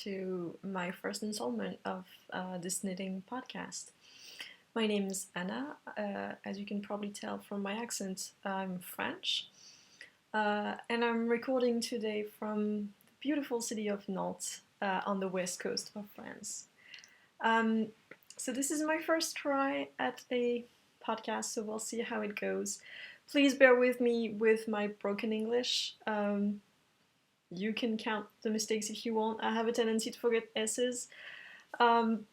to my first installment of this knitting podcast. My name is Anna. As you can probably tell from my accent, I'm French. And I'm recording today from the beautiful city of Nantes on the west coast of France. Um, so, this is my first try at a podcast, so we'll see how it goes. Please bear with me with my broken English. You can count the mistakes if you want. I have a tendency to forget S's um,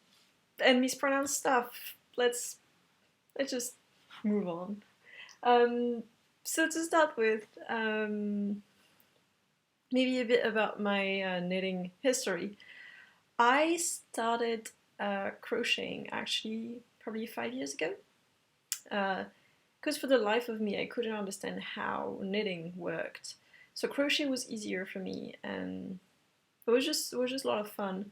and mispronounce stuff. Let's just move on. Um, so to start with, maybe a bit about my knitting history. I started crocheting actually probably 5 years ago. Because for the life of me, I couldn't understand how knitting worked. So crochet was easier for me, and it was just a lot of fun.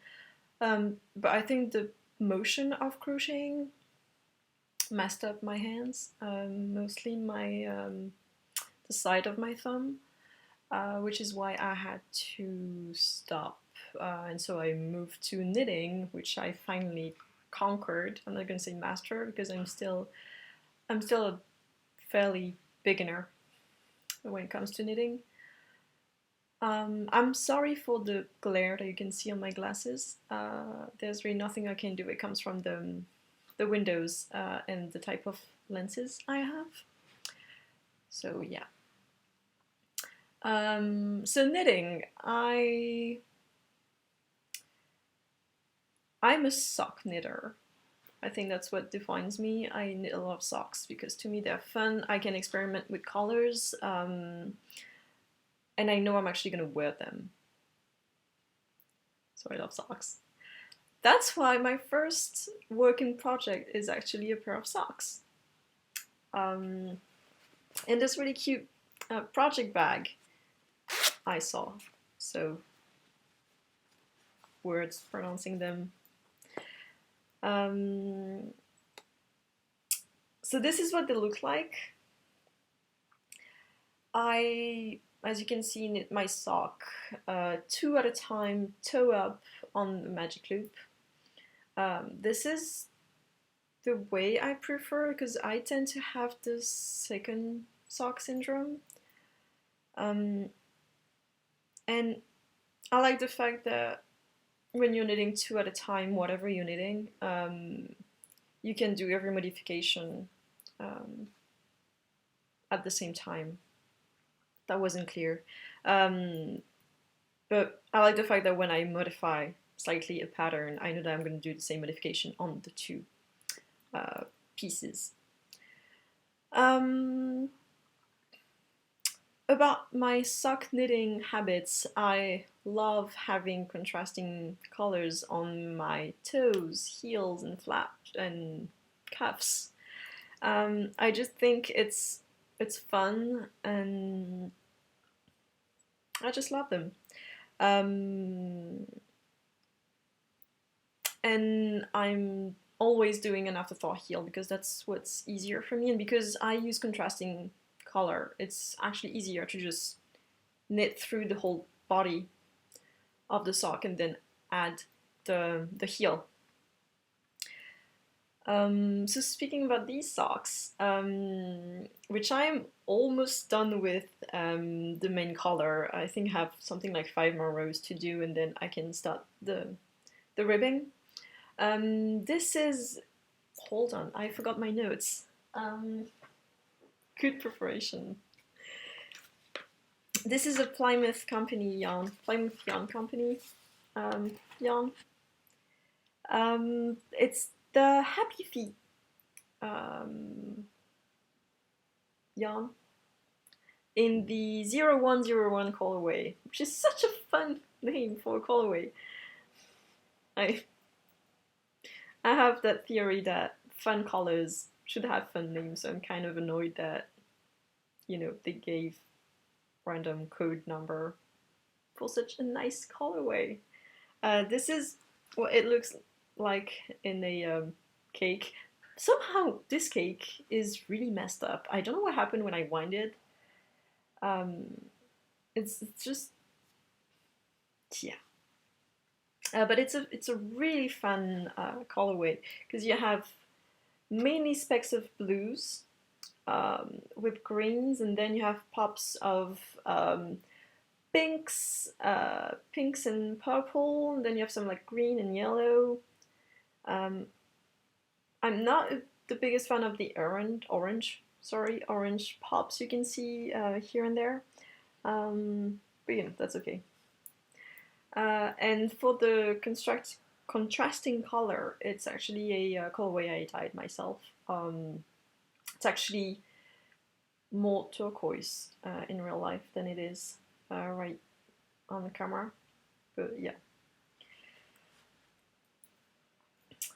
But I think the motion of crocheting messed up my hands, mostly the side of my thumb, which is why I had to stop. And so I moved to knitting, which I finally conquered. I'm not gonna say master because I'm still a fairly beginner when it comes to knitting. I'm sorry for the glare that you can see on my glasses. There's really nothing I can do. It comes from the windows and the type of lenses I have. So yeah. So knitting, I'm a sock knitter. I think that's what defines me. I knit a lot of socks because to me they're fun. I can experiment with colors, and I know I'm actually gonna wear them. So I love socks. That's why my first working project is actually a pair of socks. Um, and this really cute project bag I saw. So words pronouncing them. Um, so this is what they look like. As you can see, knit my sock two at a time, toe up on the magic loop. This is the way I prefer because I tend to have the second sock syndrome. And I like the fact that when you're knitting two at a time, whatever you're knitting, you can do every modification um, at the same time. That wasn't clear. But I like the fact that when I modify slightly a pattern, I know that I'm going to do the same modification on the two pieces. About my sock knitting habits, I love having contrasting colors on my toes, heels, and flaps and cuffs. I just think it's fun, and I just love them. Um, and I'm always doing an afterthought heel because that's what's easier for me, and because I use contrasting color, it's actually easier to just knit through the whole body of the sock and then add the heel. So speaking about these socks, which I'm almost done with the main color, I think I have something like 5 more rows to do, and then I can start the ribbing. This is, hold on, I forgot my notes. Good preparation. This is a Plymouth company yarn, Plymouth Yarn Company yarn. It's the Happy Feet yarn in the 0101 colorway, which is such a fun name for a colorway. I have that theory that fun colors should have fun names, so I'm kind of annoyed that, they gave random code number for such a nice colorway. This is what it looks like in a cake. Somehow this cake is really messed up. I don't know what happened when I wind it. It's just, yeah. But it's a really fun colorway because you have mainly specks of blues with greens, and then you have pops of pinks and purple, and then you have some like green and yellow. Um, I'm not the biggest fan of the orange pops you can see here and there. But that's okay. And for the contrasting color, it's actually a colorway I dyed myself. It's actually more turquoise in real life than it is right on the camera. But yeah.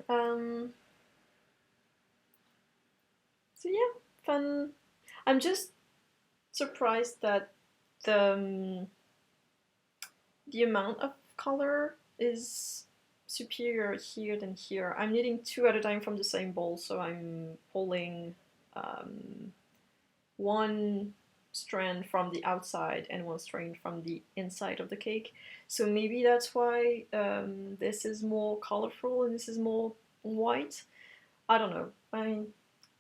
Um, so yeah, fun. I'm just surprised that the the amount of color is superior here than here. I'm knitting two at a time from the same bowl, so I'm pulling one strand from the outside and one strand from the inside of the cake. So maybe that's why this is more colorful and this is more white. I don't know.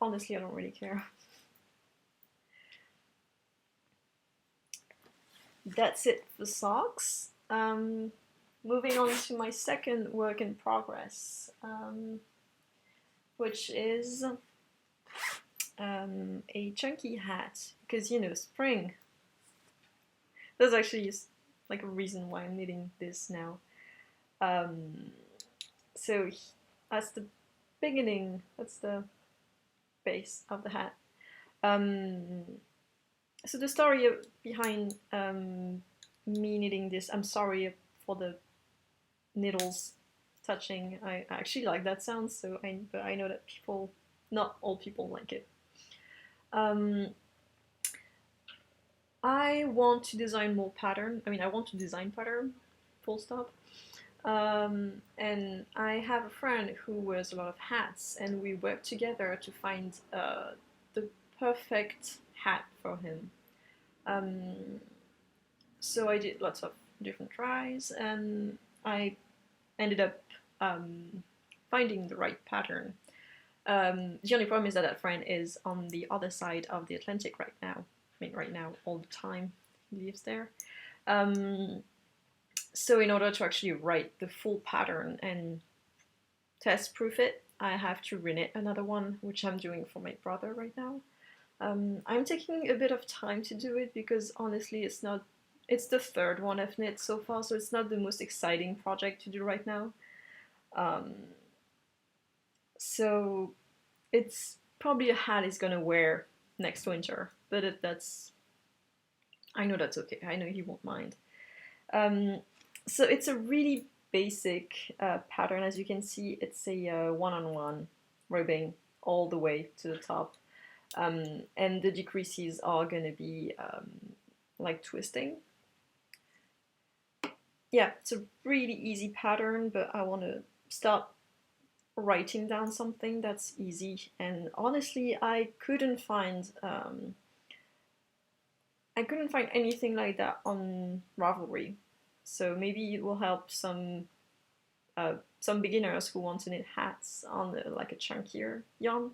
Honestly, I don't really care. That's it for socks. Moving on to my second work in progress, which is a chunky hat, because spring. There's actually like a reason why I'm knitting this now. Um, so that's the beginning. That's the base of the hat. Um, so the story behind me knitting this. I'm sorry for the needles touching. I actually like that sound, but I know that not all people like it. Um, I want to design more pattern. I mean, I want to design pattern, full stop. And I have a friend who wears a lot of hats, and we work together to find the perfect hat for him. Um, so I did lots of different tries, and I ended up finding the right pattern. The only problem is that that friend is on the other side of the Atlantic right now. I mean, right now, all the time, he lives there. So in order to actually write the full pattern and test proof it, I have to reknit another one, which I'm doing for my brother right now. I'm taking a bit of time to do it because honestly, it's the third one I've knit so far, so it's not the most exciting project to do right now. Um, so it's probably a hat he's gonna wear next winter, but I know that's okay. I know he won't mind. So it's a really basic pattern. As you can see, it's a one-on-one ribbing all the way to the top. And the decreases are going to be like twisting. Yeah, it's a really easy pattern, but I want to start writing down something that's easy. And honestly, I couldn't find anything like that on Ravelry. So maybe it will help some beginners who want to knit hats on like a chunkier yarn.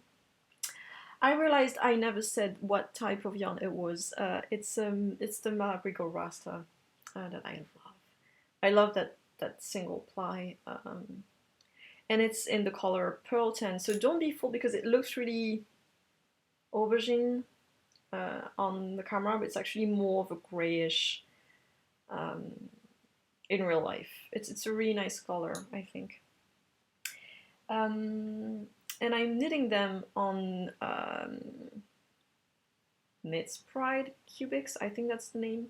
I realized I never said what type of yarn it was. It's the Malabrigo Rasta that I love. I love that single ply, and it's in the color Pearl 10. So don't be fooled because it looks really aubergine on the camera, but it's actually more of a grayish um, in real life. It's a really nice color, I think. And I'm knitting them on Knits Pride Cubics, I think that's the name.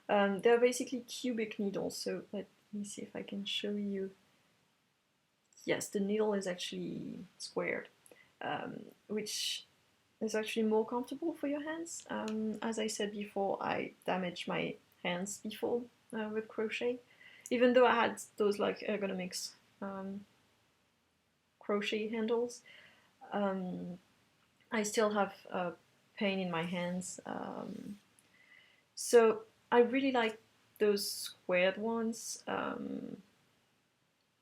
They're basically cubic needles, so let me see if I can show you. Yes, the needle is actually squared, which is actually more comfortable for your hands. As I said before, I damaged my hands before with crochet, even though I had those like ergonomics crochet handles. I still have pain in my hands. So I really like those squared ones.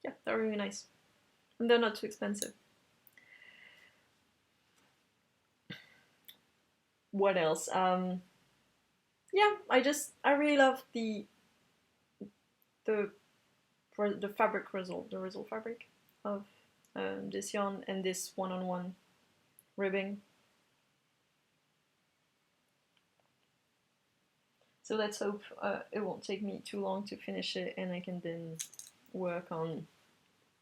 yeah, they're really nice. And they're not too expensive. What else? Yeah, I really love the the fabric result, the result fabric of this yarn and this one-on-one ribbing. So let's hope it won't take me too long to finish it, and I can then work on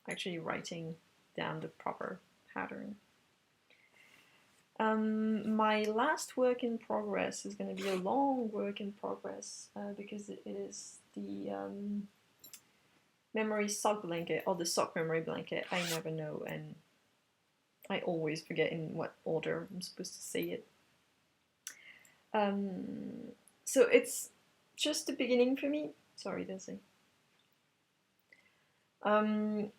actually writing down the proper pattern. My last work in progress is going to be a long work in progress because it is the memory sock blanket, or the sock memory blanket. I never know, and I always forget in what order I'm supposed to say it. So it's just the beginning for me. Sorry, Desi. I've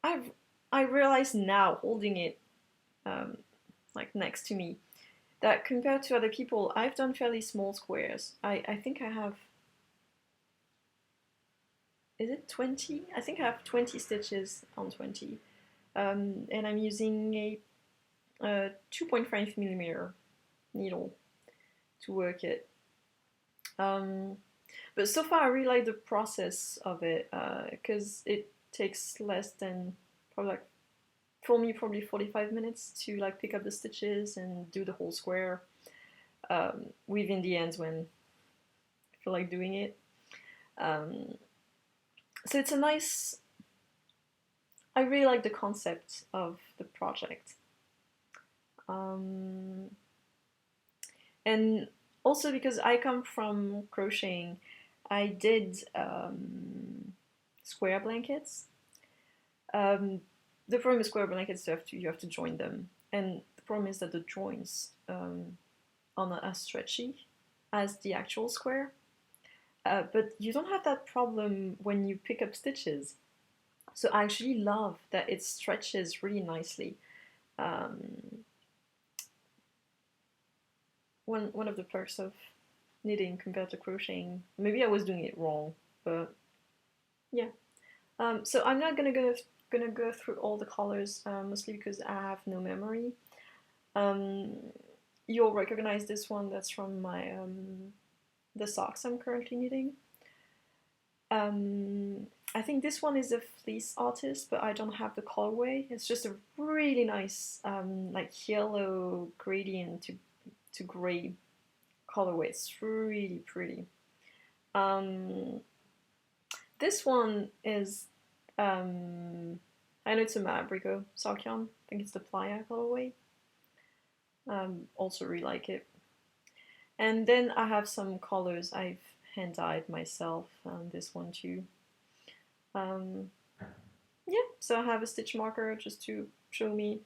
I've I realize now, holding it like next to me, that compared to other people, I've done fairly small squares. I think I have, is it 20? I think I have 20 stitches on 20. And I'm using a 2.5 millimeter needle to work it. But so far I really like the process of it because it takes less than probably like, for me, probably 45 minutes to like pick up the stitches and do the whole square within the ends when I feel like doing it. So it's a nice, I really like the concept of the project. And also because I come from crocheting, I did square blankets. The problem with square blankets, you have to join them, and the problem is that the joints are not as stretchy as the actual square. But you don't have that problem when you pick up stitches. So I actually love that it stretches really nicely. One of the perks of knitting compared to crocheting, maybe I was doing it wrong, but yeah. So I'm not gonna go through all the colors, mostly because I have no memory. You'll recognize this one. That's from my the socks I'm currently knitting. I think this one is a fleece artist, but I don't have the colorway. It's just a really nice like yellow gradient to gray colorway. It's really pretty. This one is I know it's a Mabrico sock yarn. I think it's the Playa colorway. Also really like it. And then I have some colors I've hand dyed myself. This one too. Yeah, so I have a stitch marker just to show me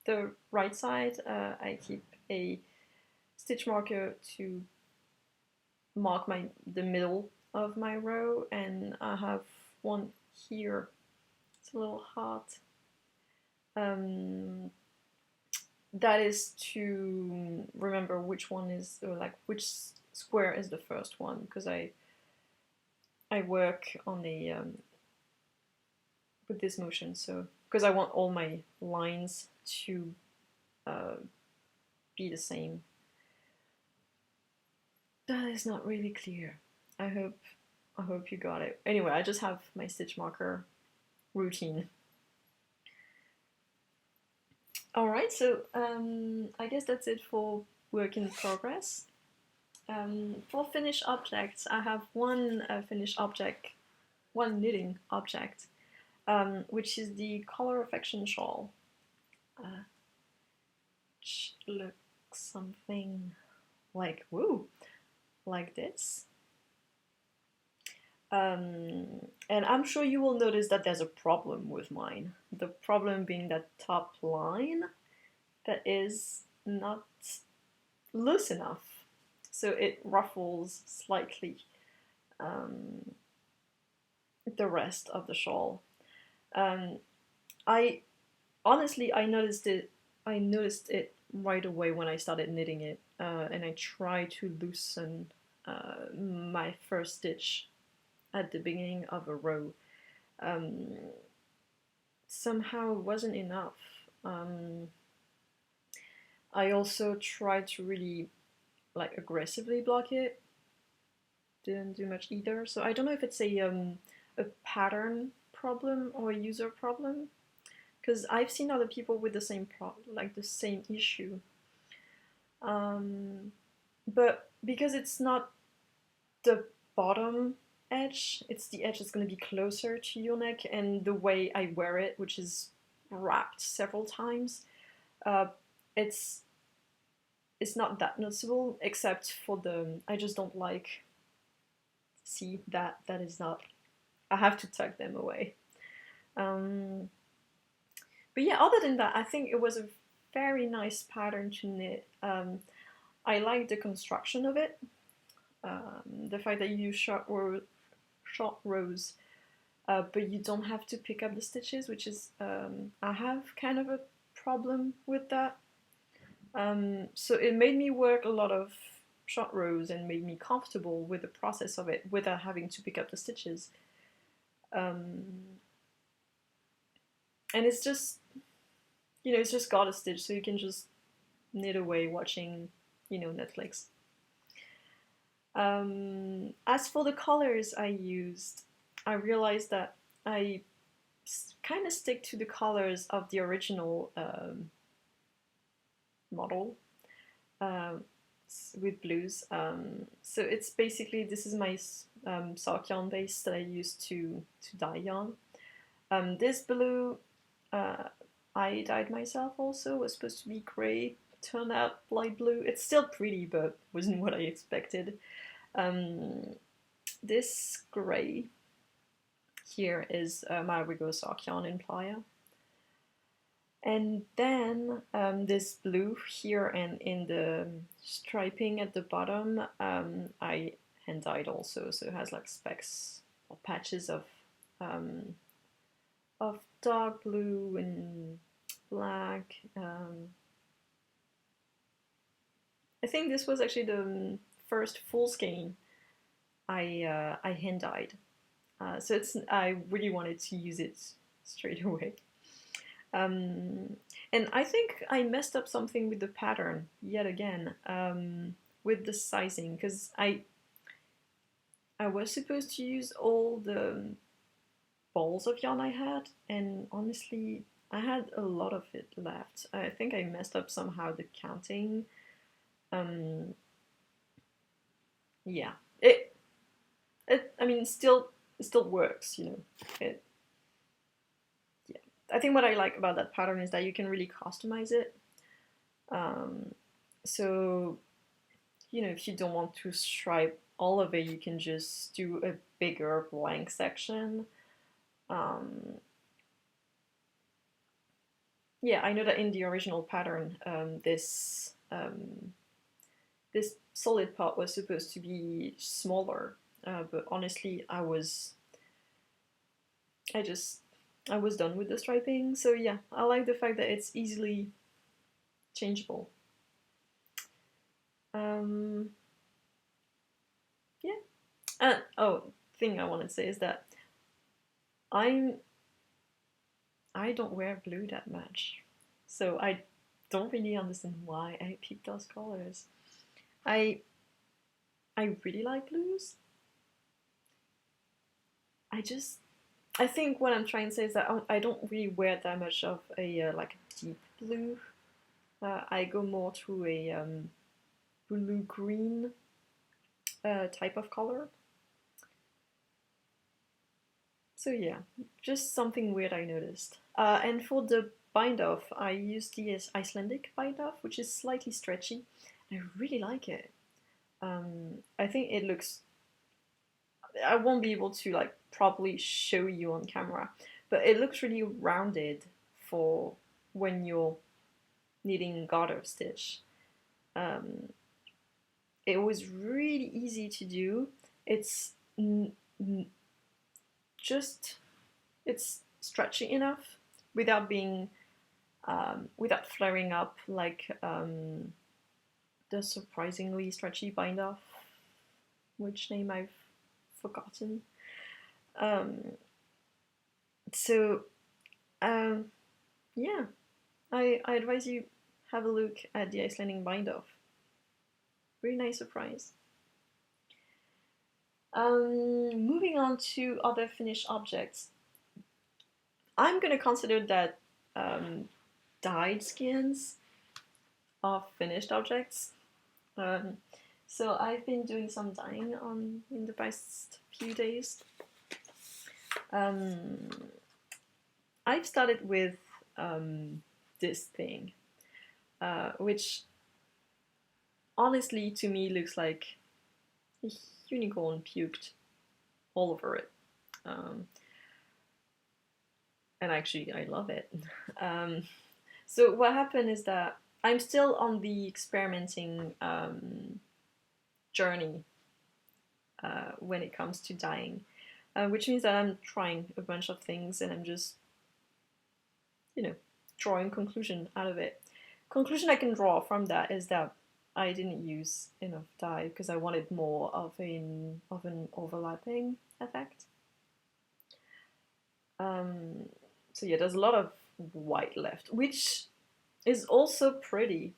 the right side. I keep a stitch marker to mark the middle of my row, and I have one here. It's a little heart. That is to remember which one is, or like which square is the first one, because I work on a with this motion, so because I want all my lines to be the same. That is not really clear. I hope you got it. Anyway, I just have my stitch marker routine. Alright, so I guess that's it for work in progress. For finished objects, I have one finished object, one knitting object, which is the Color Affection shawl. Which looks something like, woo, like this. And I'm sure you will notice that there's a problem with mine. The problem being that top line that is not loose enough. So it ruffles slightly the rest of the shawl. I honestly, I noticed it right away when I started knitting it, and I tried to loosen my first stitch at the beginning of a row. Um, Somehow it wasn't enough. Um, I also tried to really like aggressively block it. Didn't do much either. So I don't know if it's a pattern problem or a user problem, because I've seen other people with the same like the same issue. Um, but because it's not the bottom edge, it's the edge that's going to be closer to your neck, and the way I wear it, which is wrapped several times, uh, it's it's not that noticeable, except for I just don't like, see that is not, I have to tuck them away. Um, but yeah, other than that, I think it was a very nice pattern to knit. I like the construction of it. The fact that you use short rows, but you don't have to pick up the stitches, which is, I have kind of a problem with that. So it made me work a lot of short rows and made me comfortable with the process of it without having to pick up the stitches. Um, and it's just, it's just got a stitch, so you can just knit away watching, Netflix. As for the colors I used, I realized that I kind of stick to the colors of the original model, um, with blues. So it's basically, this is my sock yarn base that I used to dye yarn. This blue, uh, I dyed myself also, was supposed to be grey, turned out light blue. It's still pretty, but wasn't what I expected. Um, this grey here is Marigo sock yarn in Playa. And then this blue here and in the striping at the bottom, I hand dyed also, so it has like specks or patches um, of dark blue and black. I think this was actually the first full skein I hand dyed, so I really wanted to use it straight away. Um, and I think I messed up something with the pattern yet again, with the sizing, because I was supposed to use all the balls of yarn I had, and honestly, I had a lot of it left. I think I messed up somehow the counting. Um, yeah, I mean, it still works, It, yeah. I think what I like about that pattern is that you can really customize it. Um, so, if you don't want to stripe all of it, you can just do a bigger blank section. Yeah, I know that in the original pattern, this solid part was supposed to be smaller, but honestly, I just, I was done with the striping. So yeah, I like the fact that it's easily changeable. Um, yeah. Oh, thing I want to say is that I'm I don't wear blue that much, so I don't really understand why I picked those colors. I I really like blues. I just I think what I'm trying to say is that I don't really wear that much of a like deep blue. I go more to a blue green type of color. So yeah, just something weird I noticed. And for the bind off, I used the Icelandic bind off, which is slightly stretchy. I really like it. I think it looks. I won't be able to like properly show you on camera, but it looks really rounded for when you're knitting garter stitch. Um, it was really easy to do. It's just it's stretchy enough without being without flaring up like the surprisingly stretchy bind off, which name I've forgotten. Um, so um, yeah, I advise you have a look at the Icelandic bind off. Really nice surprise. Moving on to other finished objects. I'm gonna consider that um, dyed skins are finished objects. Um, so I've been doing some dyeing on in the past few days. Um, I've started with this thing, which honestly to me looks like a unicorn puked all over it. Um, and actually, I love it. Um, so what happened is that I'm still on the experimenting journey when it comes to dyeing, which means that I'm trying a bunch of things and I'm just, you know, drawing conclusion out of it. Conclusion I can draw from that is that I didn't use enough dye because I wanted more of an overlapping effect. Um, so yeah, there's a lot of white left, which is also pretty.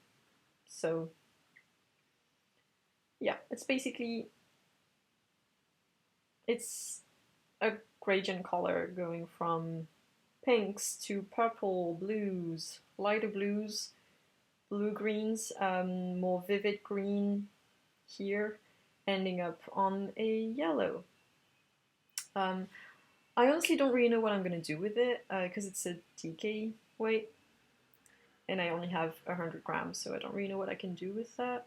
So yeah, it's basically it's a gradient color going from pinks to purple, blues, lighter blues, blue greens, more vivid green here, ending up on a yellow. Um, I honestly don't really know what I'm gonna do with it because it's a DK weight and I only have 100 grams, so I don't really know what I can do with that.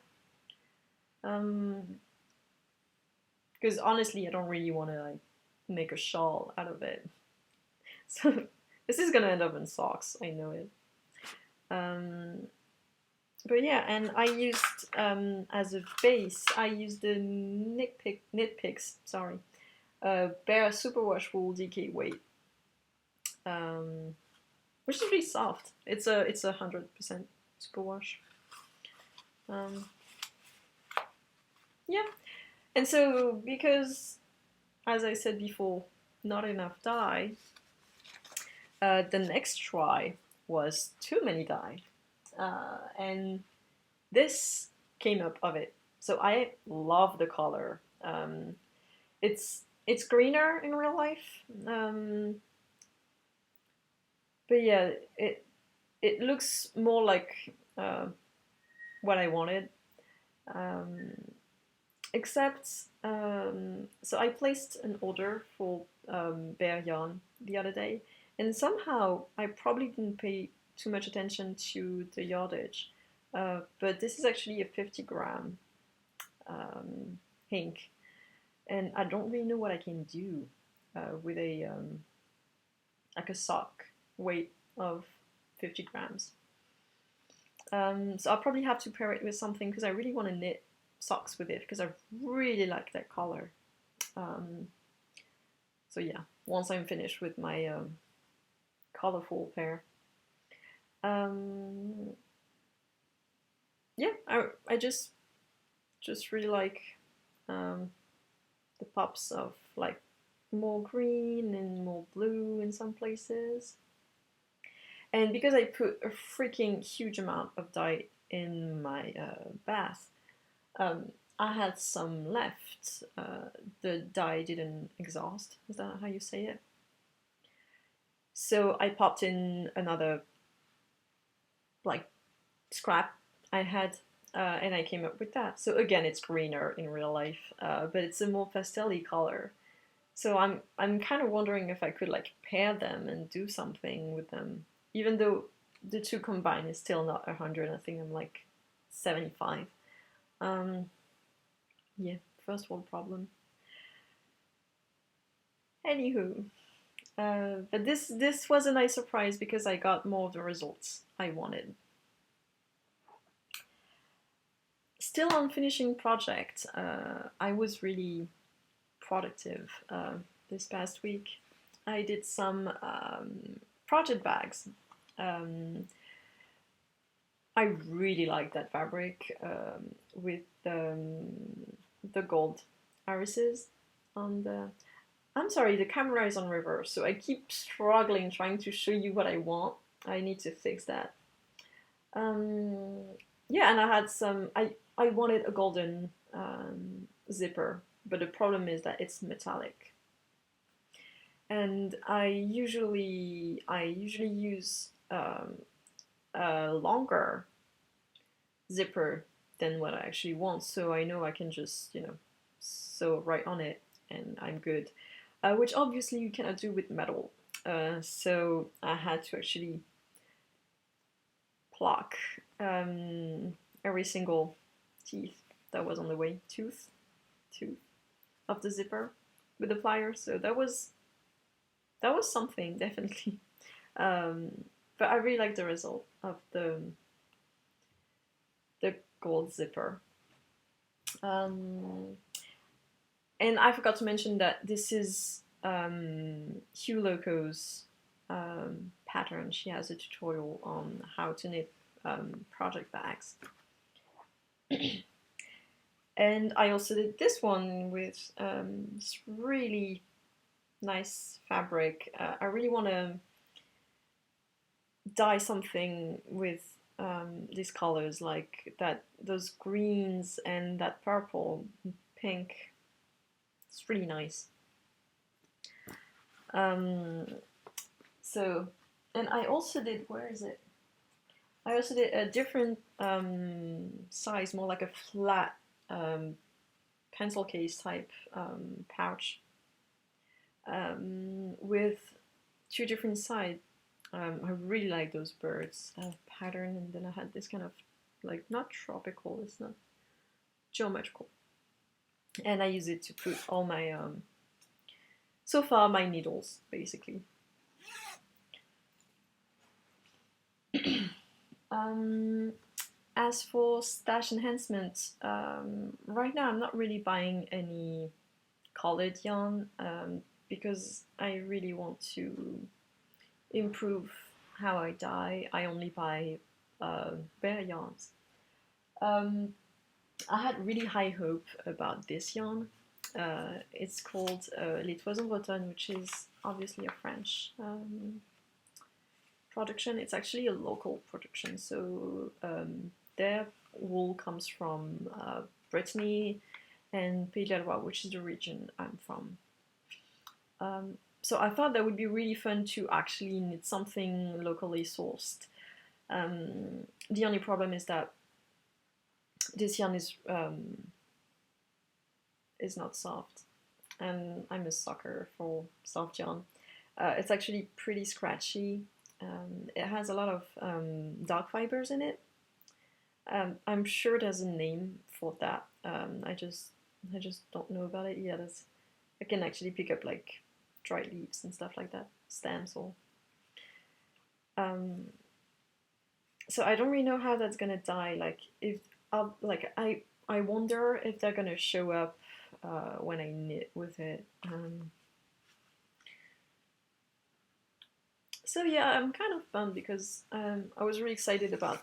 Because honestly, I don't really want to like make a shawl out of it. So this is gonna end up in socks. I know it. Um, but yeah, and I used as a base, I used the Knitpicks, sorry, Bare Superwash Wool DK weight, um, which is really soft. It's 100% superwash. Um, yeah, and so because, as I said before, not enough dye, the next try was too many dye, and this came up of it. So I love the color. It's greener in real life, but yeah, it looks more like uh, what I wanted. Um, except, so I placed an order for Bear Yarn the other day, and somehow I probably didn't pay too much attention to the yardage. But this is actually a 50-gram ink, and I don't really know what I can do with a like a sock weight of 50 grams. So I'll probably have to pair it with something because I really want to knit socks with it because I really like that color. Um, so yeah, once I'm finished with my colorful pair, um, yeah, I just really like um, the pops of like more green and more blue in some places. And because I put a freaking huge amount of dye in my bath, um, I had some left. The dye didn't exhaust. Is that how you say it? So I popped in another like scrap I had, and I came up with that. So again, it's greener in real life, but it's a more pastel-y color. So I'm kind of wondering if I could like pair them and do something with them, even though the two combined is still not 100. I think I'm like 75. Um, yeah, first world problem. Anywho, but this was a nice surprise because I got more of the results I wanted. Still on finishing project, I was really productive this past week. I did some project bags. Um, I really like that fabric with the gold irises on the. I'm sorry, the camera is on reverse, so I keep struggling trying to show you what I want. I need to fix that. Um, yeah, and I had some. I wanted a golden zipper, but the problem is that it's metallic, and I usually use a longer zipper than what I actually want, so I know I can just sew right on it, and I'm good. Which obviously you cannot do with metal. So I had to actually pluck every single teeth that was on the way, tooth of the zipper with the pliers. So that was something definitely. Um, but I really like the result of the gold zipper. Um, and I forgot to mention that this is Hugh Loco's pattern. She has a tutorial on how to knit project bags. And I also did this one with this really nice fabric. I really want to dye something with these colors, like those greens and that purple, pink. It's really nice. Um, so, and I also did, where is it? I also did a different size, more like a flat pencil case type pouch with two different sides. I really like those birds pattern, and then I had this kind of like not tropical, it's not geometrical, and I use it to put all my so far my needles basically. Um, as for stash enhancement, right now I'm not really buying any colored yarn because I really want to improve how I dye. I only buy bare yarns. Um, I had really high hope about this yarn. It's called Les Toisons Bretonnes, which is obviously a French production. It's actually a local production, so their wool comes from Brittany and Pays de la Loire, which is the region I'm from. So I thought that would be really fun to actually knit something locally sourced. The only problem is that this yarn is not soft, and I'm a sucker for soft yarn. It's actually pretty scratchy. It has a lot of dark fibers in it. I'm sure there's a name for that. I just don't know about it yet. I can actually pick up like dried leaves and stuff like that, stems or. Um, so I don't really know how that's gonna die. Like if like I wonder if they're gonna show up when I knit with it. So yeah, I'm kind of bummed because I was really excited about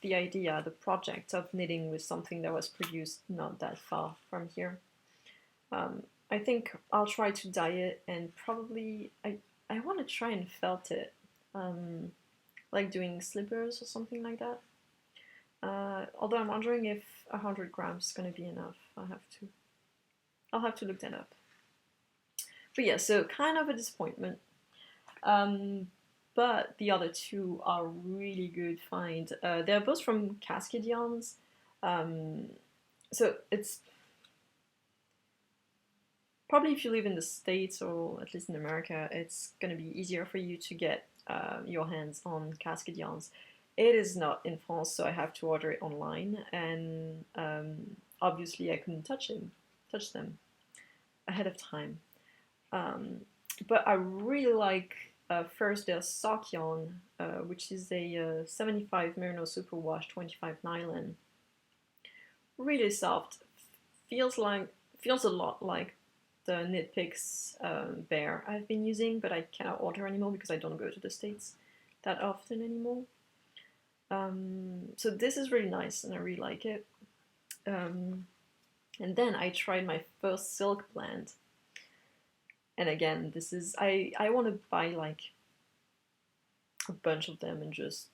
the idea, the project of knitting with something that was produced not that far from here. I think I'll try to dye it, and probably I want to try and felt it, like doing slippers or something like that. Although I'm wondering if 100 grams is gonna be enough. I'll have to look that up. But yeah, so kind of a disappointment. Um, but the other two are really good find. They're both from Cascade Yarns. Um, so it's probably if you live in the States or at least in America, it's going to be easier for you to get your hands on Cascade Yarns. It is not in France, so I have to order it online, and obviously I couldn't touch them ahead of time. Um, but I really like first their sock yarn, which is a 75 Merino Superwash 25 nylon. Really soft, feels a lot like the Knit Picks bear I've been using, but I cannot order anymore because I don't go to the States that often anymore. So this is really nice and I really like it. And then I tried my first silk blend, And again, this is I want to buy like a bunch of them and just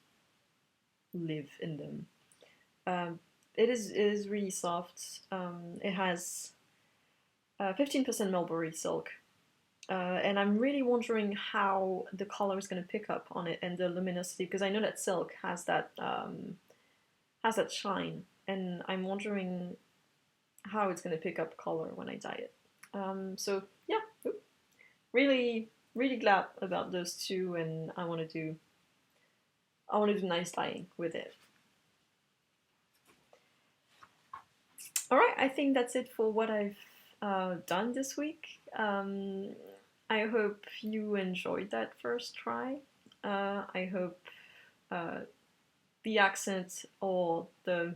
live in them. Um, it is really soft. It has 15% mulberry silk, and I'm really wondering how the color is going to pick up on it and the luminosity, because I know that silk has that shine, and I'm wondering how it's going to pick up color when I dye it. So yeah, really really glad about those two, and I want to do nice dyeing with it. All right, I think that's it for what I've done this week. I hope you enjoyed that first try. I hope uh, the accent or the,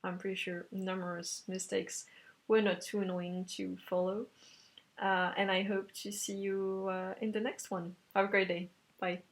I'm pretty sure, numerous mistakes were not too annoying to follow. And I hope to see you in the next one. Have a great day. Bye.